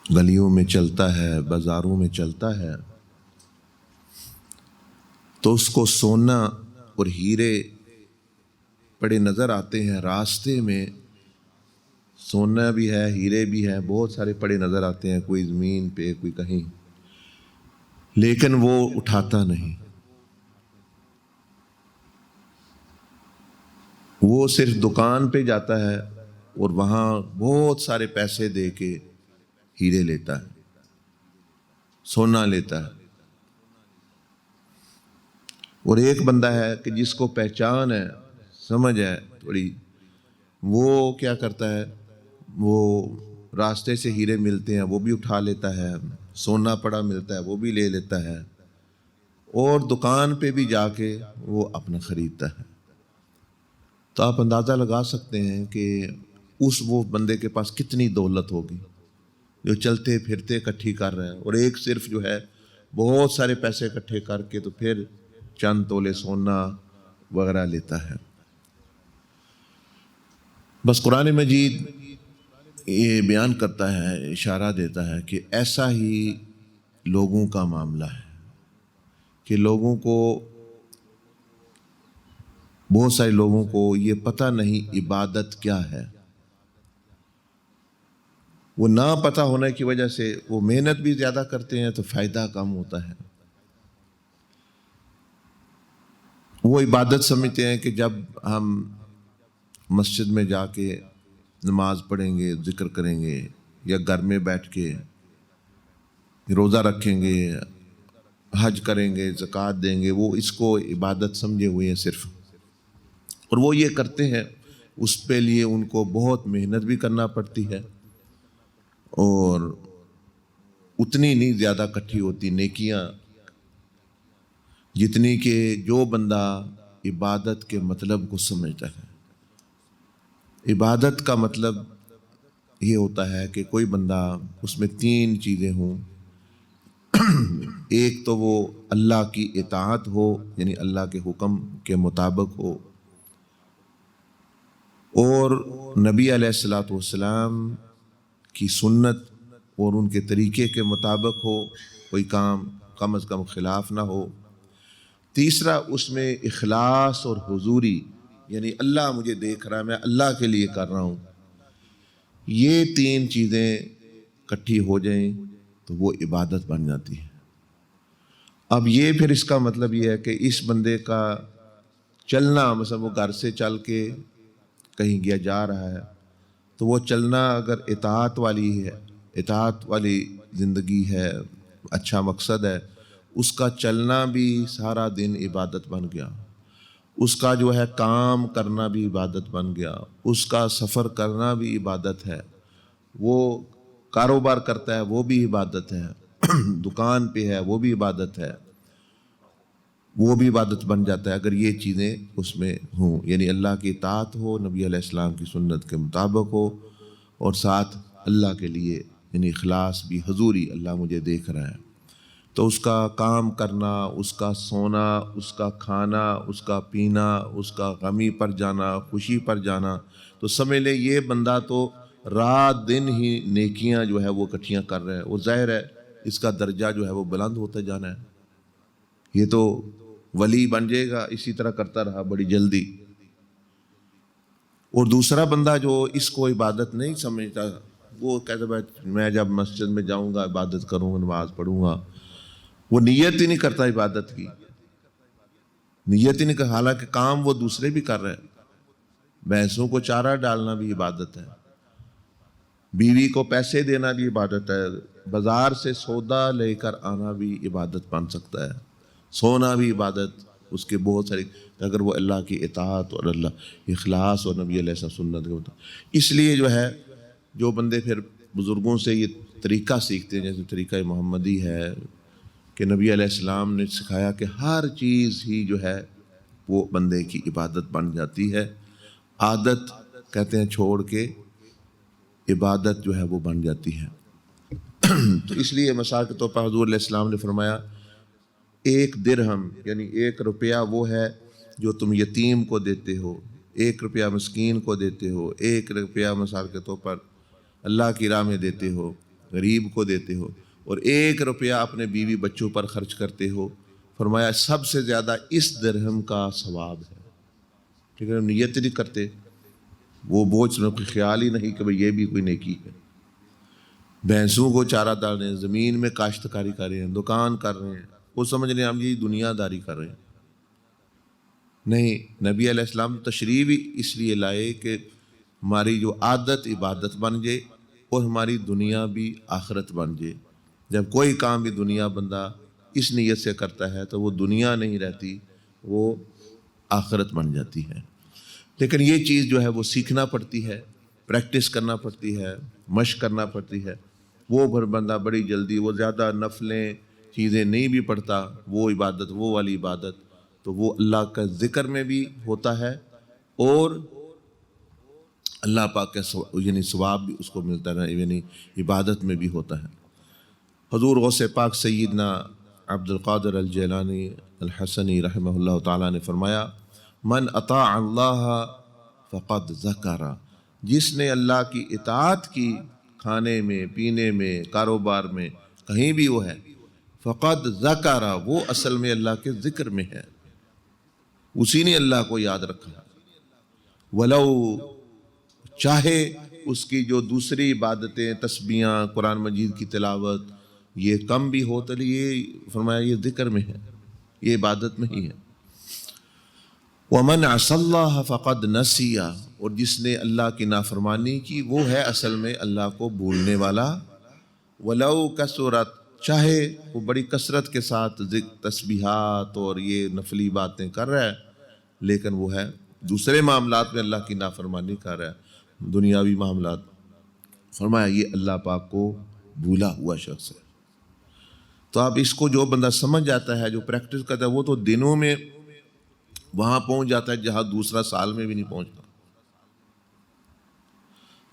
گلیوں میں چلتا ہے، بازاروں میں چلتا ہے، تو اس کو سونا اور ہیرے پڑے نظر آتے ہیں۔ راستے میں سونا بھی ہے، ہیرے بھی ہیں، بہت سارے پڑے نظر آتے ہیں، کوئی زمین پہ، کوئی کہیں، لیکن وہ اٹھاتا نہیں۔ وہ صرف دکان پہ جاتا ہے اور وہاں بہت سارے پیسے دے کے ہیرے لیتا ہے، سونا لیتا ہے۔ اور ایک بندہ ہے کہ جس کو پہچان ہے، سمجھ ہے تھوڑی، وہ کیا کرتا ہے، وہ راستے سے ہیرے ملتے ہیں وہ بھی اٹھا لیتا ہے، سونا پڑا ملتا ہے وہ بھی لے لیتا ہے، اور دکان پہ بھی جا کے وہ اپنا خریدتا ہے۔ تو آپ اندازہ لگا سکتے ہیں کہ وہ بندے کے پاس کتنی دولت ہوگی جو چلتے پھرتے اکٹھی کر رہے ہیں، اور ایک صرف جو ہے بہت سارے پیسے اکٹھے کر کے تو پھر چند تولے سونا وغیرہ لیتا ہے۔ بس قرآن مجید یہ بیان کرتا ہے، اشارہ دیتا ہے کہ ایسا ہی لوگوں کا معاملہ ہے کہ لوگوں کو، بہت سارے لوگوں کو یہ پتہ نہیں عبادت کیا ہے۔ وہ نہ پتہ ہونے کی وجہ سے وہ محنت بھی زیادہ کرتے ہیں تو فائدہ کم ہوتا ہے۔ وہ عبادت سمجھتے ہیں کہ جب ہم مسجد میں جا کے نماز پڑھیں گے، ذکر کریں گے، یا گھر میں بیٹھ کے روزہ رکھیں گے، حج کریں گے، زکوٰۃ دیں گے، وہ اس کو عبادت سمجھے ہوئے ہیں صرف۔ اور وہ یہ کرتے ہیں، اس پہ لیے ان کو بہت محنت بھی کرنا پڑتی ہے، اور اتنی نہیں زیادہ اکٹھی ہوتی نیکیاں جتنی کہ جو بندہ عبادت کے مطلب کو سمجھتا ہے۔ عبادت کا مطلب یہ ہوتا ہے کہ کوئی بندہ، اس میں تین چیزیں ہوں۔ ایک تو وہ اللہ کی اطاعت ہو، یعنی اللہ کے حکم کے مطابق ہو، اور نبی علیہ الصلوۃ والسلام کی سنت اور ان کے طریقے کے مطابق ہو، کوئی کام کم از کم خلاف نہ ہو۔ تیسرا اس میں اخلاص اور حضوری، یعنی اللہ مجھے دیکھ رہا ہے، میں اللہ کے لیے کر رہا ہوں۔ یہ تین چیزیں اکٹھی ہو جائیں تو وہ عبادت بن جاتی ہے۔ اب یہ پھر اس کا مطلب یہ ہے کہ اس بندے کا چلنا، مثلا وہ گھر سے چل کے کہیں گیا جا رہا ہے، تو وہ چلنا اگر اطاعت والی ہے، اطاعت والی زندگی ہے، اچھا مقصد ہے، اس کا چلنا بھی سارا دن عبادت بن گیا۔ اس کا جو ہے کام کرنا بھی عبادت بن گیا، اس کا سفر کرنا بھی عبادت ہے، وہ کاروبار کرتا ہے وہ بھی عبادت ہے، دکان پہ ہے وہ بھی عبادت ہے، وہ بھی عبادت بن جاتا ہے اگر یہ چیزیں اس میں ہوں، یعنی اللہ کی اطاعت ہو، نبی علیہ السلام کی سنت کے مطابق ہو، اور ساتھ اللہ کے لیے یعنی اخلاص بھی، حضوری، اللہ مجھے دیکھ رہا ہے۔ تو اس کا کام کرنا، اس کا سونا، اس کا کھانا، اس کا پینا، اس کا غمی پر جانا، خوشی پر جانا، تو سمجھ لے یہ بندہ تو رات دن ہی نیکیاں جو ہے وہ اکٹھیاں کر رہے ہیں، وہ ظاہر ہے اس کا درجہ جو ہے وہ بلند ہوتا جانا ہے، یہ تو ولی بن جائے گا اسی طرح کرتا رہا بڑی جلدی۔ اور دوسرا بندہ جو اس کو عبادت نہیں سمجھتا، وہ کہتا ہے میں جب مسجد میں جاؤں گا عبادت کروں گا، نماز پڑھوں گا، وہ نیت ہی نہیں کرتا عبادت کی، نیت ہی نہیں کرتا، حالانکہ کام وہ دوسرے بھی کر رہے ہیں۔ بھینسوں کو چارہ ڈالنا بھی عبادت ہے، بیوی کو پیسے دینا بھی عبادت ہے، بازار سے سودا لے کر آنا بھی عبادت بن سکتا ہے، سونا بھی عبادت، اس کے بہت سارے، اگر وہ اللہ کی اطاعت اور اللہ اخلاص اور نبی علیہ السلام سنت کے مطابق۔ اس لیے جو ہے جو بندے پھر بزرگوں سے یہ طریقہ سیکھتے ہیں، جیسے طریقہ محمدی ہے کہ نبی علیہ السلام نے سکھایا کہ ہر چیز ہی جو ہے وہ بندے کی عبادت بن جاتی ہے، عادت کہتے ہیں چھوڑ کے عبادت جو ہے وہ بن جاتی ہے۔ تو اس لیے مثال کے طور پر حضور علیہ السلام نے فرمایا 1 درہم یعنی 1 روپیہ وہ ہے جو تم یتیم کو دیتے ہو، 1 روپیہ مسکین کو دیتے ہو، 1 روپیہ مثال کے طور پر اللہ کی راہ میں دیتے ہو، غریب کو دیتے ہو اور 1 روپیہ اپنے بیوی بچوں پر خرچ کرتے ہو، فرمایا سب سے زیادہ اس درہم کا ثواب ہے۔ ٹھیک ہے، نیت نہیں کرتے، وہ بوجھ میں کوئی خیال ہی نہیں کہ بھئی یہ بھی کوئی نیکی ہے۔ بھینسوں کو چارہ ڈال رہے ہیں، زمین میں کاشتکاری کر رہے ہیں، دکان کر رہے ہیں، وہ سمجھ رہے ہیں ہم یہ دنیا داری کر رہے ہیں۔ نہیں، نبی علیہ السلام تشریف ہی اس لیے لائے کہ ہماری جو عادت عبادت بن جائے اور ہماری دنیا بھی آخرت بن جائے۔ جب کوئی کام بھی دنیا بندہ اس نیت سے کرتا ہے تو وہ دنیا نہیں رہتی، وہ آخرت بن جاتی ہے۔ لیکن یہ چیز جو ہے وہ سیکھنا پڑتی ہے، پریکٹس کرنا پڑتی ہے، مشق کرنا پڑتی ہے۔ وہ بندہ بڑی جلدی، وہ زیادہ نفلیں چیزیں نہیں بھی پڑھتا، وہ عبادت، وہ والی عبادت تو وہ اللہ کا ذکر میں بھی ہوتا ہے اور اللہ پاک کا یعنی ثواب بھی اس کو ملتا ہے، یعنی عبادت میں بھی ہوتا ہے۔ حضور غوث پاک سیدنا عبد القادر الجیلانی الحسنی رحمہ اللہ تعالیٰ نے فرمایا، من اطاع اللہ فقد ذکر، جس نے اللہ کی اطاعت کی، کھانے میں، پینے میں، کاروبار میں، کہیں بھی وہ ہے، فقد ذکر، وہ اصل میں اللہ کے ذکر میں ہے، اسی نے اللہ کو یاد رکھا۔ ولو، چاہے اس کی جو دوسری عبادتیں، تسبیحاں، قرآن مجید کی تلاوت یہ کم بھی ہو تو یہ فرمایا یہ ذکر میں ہے، یہ عبادت میں ہی ہے۔ وَمَنْ عَصَى اللَّهَ فَقَدْ نَسِيَ، اور جس نے اللہ کی نافرمانی کی وہ ہے اصل میں اللہ کو بھولنے والا۔ وَلَوْ كَثُرَتْ، چاہے وہ بڑی کثرت کے ساتھ تسبیحات اور یہ نفلی باتیں کر رہا ہے لیکن وہ ہے دوسرے معاملات میں اللہ کی نافرمانی کر رہا ہے، دنیاوی معاملات، فرمایا یہ اللہ پاک کو بھولا ہوا شخص ہے۔ تو آپ اس کو جو بندہ سمجھ جاتا ہے، جو پریکٹس کرتا ہے، وہ تو دنوں میں وہاں پہنچ جاتا ہے جہاں دوسرا سال میں بھی نہیں پہنچتا۔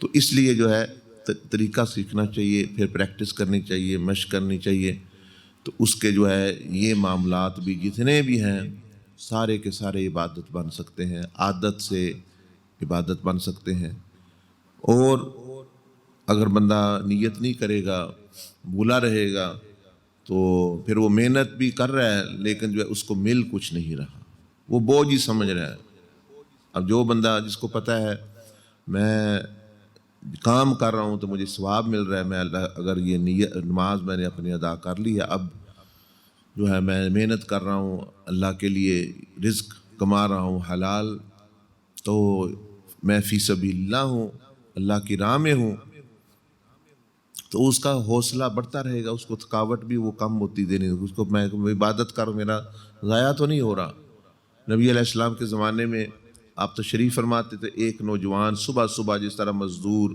تو اس لیے جو ہے طریقہ سیکھنا چاہیے، پھر پریکٹس کرنی چاہیے، مشق کرنی چاہیے، تو اس کے جو ہے یہ معاملات بھی جتنے بھی ہیں سارے کے سارے عبادت بن سکتے ہیں، عادت سے عبادت بن سکتے ہیں۔ اور اگر بندہ نیت نہیں کرے گا، بھولا رہے گا، تو پھر وہ محنت بھی کر رہا ہے لیکن جو ہے اس کو مل کچھ نہیں رہا، وہ بوجھ ہی سمجھ رہا ہے۔ اب جو بندہ جس کو پتہ ہے میں کام کر رہا ہوں تو مجھے ثواب مل رہا ہے، میں اگر یہ نماز میں نے اپنی ادا کر لی ہے، اب جو ہے میں محنت کر رہا ہوں، اللہ کے لیے رزق کما رہا ہوں حلال، تو میں فی سبیل اللہ ہوں، اللہ کی راہ میں ہوں، تو اس کا حوصلہ بڑھتا رہے گا، اس کو تھکاوٹ بھی وہ کم ہوتی دینی، اس کو میں عبادت کروں، میرا ضائع تو نہیں ہو رہا۔ نبی علیہ السلام کے زمانے میں آپ تشریف فرماتے تھے، ایک نوجوان صبح صبح جس طرح مزدور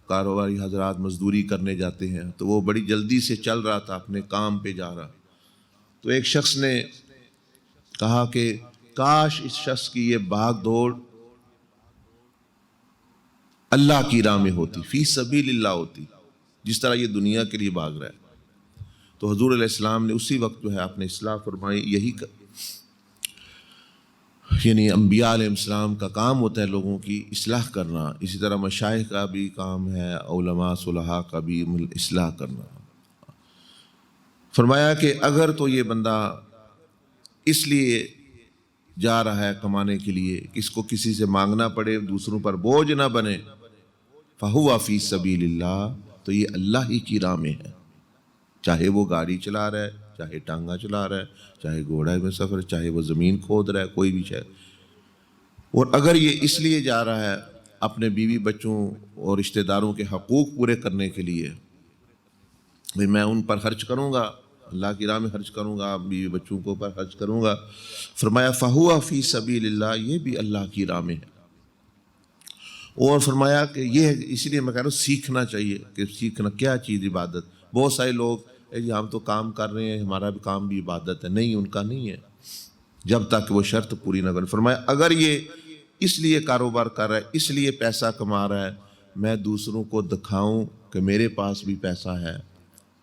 کاروباری حضرات مزدوری کرنے جاتے ہیں تو وہ بڑی جلدی سے چل رہا تھا، اپنے کام پہ جا رہا، تو ایک شخص نے کہا کہ کاش اس شخص کی یہ بھاگ دوڑ اللہ کی راہ میں ہوتی، فی سبیل اللہ ہوتی، جس طرح یہ دنیا کے لیے بھاگ رہا ہے۔ تو حضور علیہ السلام نے اسی وقت جو ہے آپ نے اصلاح فرمائی، یہی یعنی انبیاء علیہ السلام کا کام ہوتا ہے لوگوں کی اصلاح کرنا، اسی طرح مشائخ کا بھی کام ہے، علماء صلحاء کا بھی اصلاح کرنا۔ فرمایا کہ اگر تو یہ بندہ اس لیے جا رہا ہے کمانے کے لیے کہ اس کو کسی سے مانگنا پڑے، دوسروں پر بوجھ نہ بنے، فَهُوَ فِي سَبِيلِ اللَّهِ، تو یہ اللہ ہی کی راہ میں ہے، چاہے وہ گاڑی چلا رہا ہے، چاہے ٹانگا چلا رہا ہے، چاہے گھوڑا میں سفر، چاہے وہ زمین کھود رہا ہے، کوئی بھی شے۔ اور اگر یہ اس لیے جا رہا ہے اپنے بیوی بچوں اور رشتہ داروں کے حقوق پورے کرنے کے لیے، بھئی میں ان پر خرچ کروں گا، اللہ کی راہ میں خرچ کروں گا، بیوی بچوں کو پر خرچ کروں گا، فرمایا فَهُوَ فِي سَبِيلِ اللَّهِ، یہ بھی اللہ کی راہ میں ہے۔ اور فرمایا کہ یہ اس لیے میں کہہ رہا ہوں سیکھنا چاہیے کہ سیکھنا کیا چیز عبادت۔ بہت سارے لوگ جی ہم تو کام کر رہے ہیں، ہمارا بھی کام بھی عبادت ہے، نہیں، ان کا نہیں ہے جب تک وہ شرط پوری نہ کرے۔ فرمایا اگر یہ اس لیے کاروبار کر رہا ہے، اس لیے پیسہ کما رہا ہے، میں دوسروں کو دکھاؤں کہ میرے پاس بھی پیسہ ہے،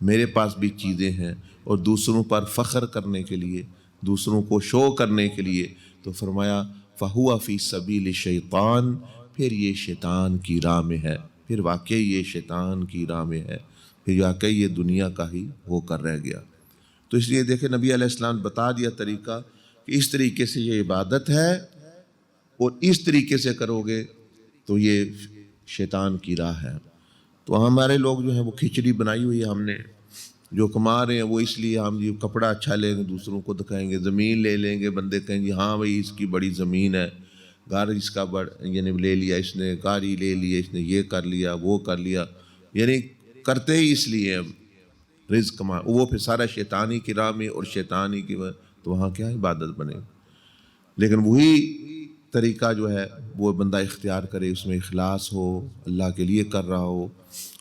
میرے پاس بھی چیزیں ہیں، اور دوسروں پر فخر کرنے کے لیے، دوسروں کو شو کرنے کے لیے، تو فرمایا فَهُوَ فِي سَبِيلِ الشَّيْطَانِ، پھر یہ شیطان کی راہ میں ہے۔ پھر واقعی یہ شیطان کی راہ میں ہے، پھر واقعی یہ دنیا کا ہی ہو کر رہ گیا۔ تو اس لیے دیکھیں نبی علیہ السلام بتا دیا طریقہ کہ اس طریقے سے یہ عبادت ہے، اور اس طریقے سے کرو گے تو یہ شیطان کی راہ ہے۔ تو ہمارے لوگ جو ہیں وہ کھچڑی بنائی ہوئی ہے، ہم نے جو کما رہے ہیں وہ اس لیے ہم یہ کپڑا اچھا لیں گے، دوسروں کو دکھائیں گے، زمین لے لیں گے، بندے کہیں گے ہاں بھائی اس کی بڑی زمین ہے، گھر اس کا یعنی لے لیا اس نے، گاڑی لے لی اس نے، یہ کر لیا وہ کر لیا، یعنی کرتے ہی اس لیے ہم رزق کما، وہ پھر سارا شیطانی کی راہ میں اور شیطانی کی، تو وہاں کیا عبادت بنے۔ لیکن وہی طریقہ جو ہے وہ بندہ اختیار کرے، اس میں اخلاص ہو، اللہ کے لیے کر رہا ہو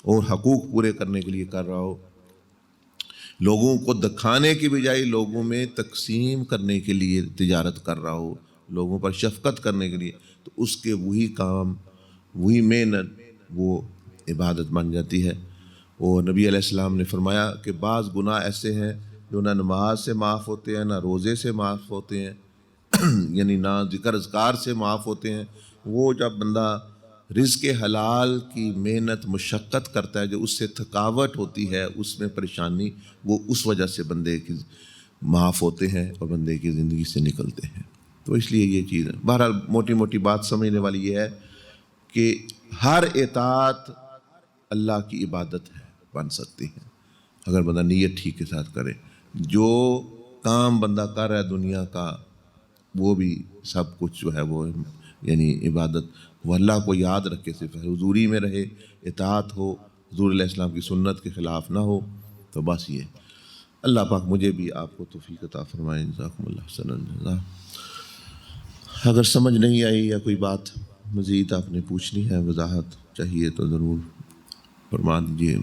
اور حقوق پورے کرنے کے لیے کر رہا ہو، لوگوں کو دکھانے کی بجائے لوگوں میں تقسیم کرنے کے لیے تجارت کر رہا ہو، لوگوں پر شفقت کرنے کے لیے، تو اس کے وہی کام، وہی محنت وہ عبادت بن جاتی ہے۔ اور نبی علیہ السلام نے فرمایا کہ بعض گناہ ایسے ہیں جو نہ نماز سے معاف ہوتے ہیں، نہ روزے سے معاف ہوتے ہیں، یعنی نہ ذکر اذکار سے معاف ہوتے ہیں۔ وہ جب بندہ رزق حلال کی محنت مشقت کرتا ہے، جو اس سے تھکاوٹ ہوتی ہے، اس میں پریشانی، وہ اس وجہ سے بندے کی معاف ہوتے ہیں اور بندے کی زندگی سے نکلتے ہیں۔ تو اس لیے یہ چیز ہے۔ بہرحال موٹی موٹی بات سمجھنے والی یہ ہے کہ ہر اطاعت اللہ کی عبادت ہے، بن سکتی ہے اگر بندہ نیت ٹھیک کے ساتھ کرے۔ جو کام بندہ کر رہا ہے دنیا کا، وہ بھی سب کچھ جو ہے وہ یعنی عبادت، وہ اللہ کو یاد رکھ کے صرف حضوری میں رہے، اطاعت ہو، حضور علیہ السلام کی سنت کے خلاف نہ ہو، تو بس یہ۔ اللہ پاک مجھے بھی آپ کو توفیق عطا فرمائے۔ جزاکم اللہ حسن الجزا۔ اگر سمجھ نہیں آئی یا کوئی بات مزید آپ نے پوچھنی ہے، وضاحت چاہیے، تو ضرور فرما دیجیے۔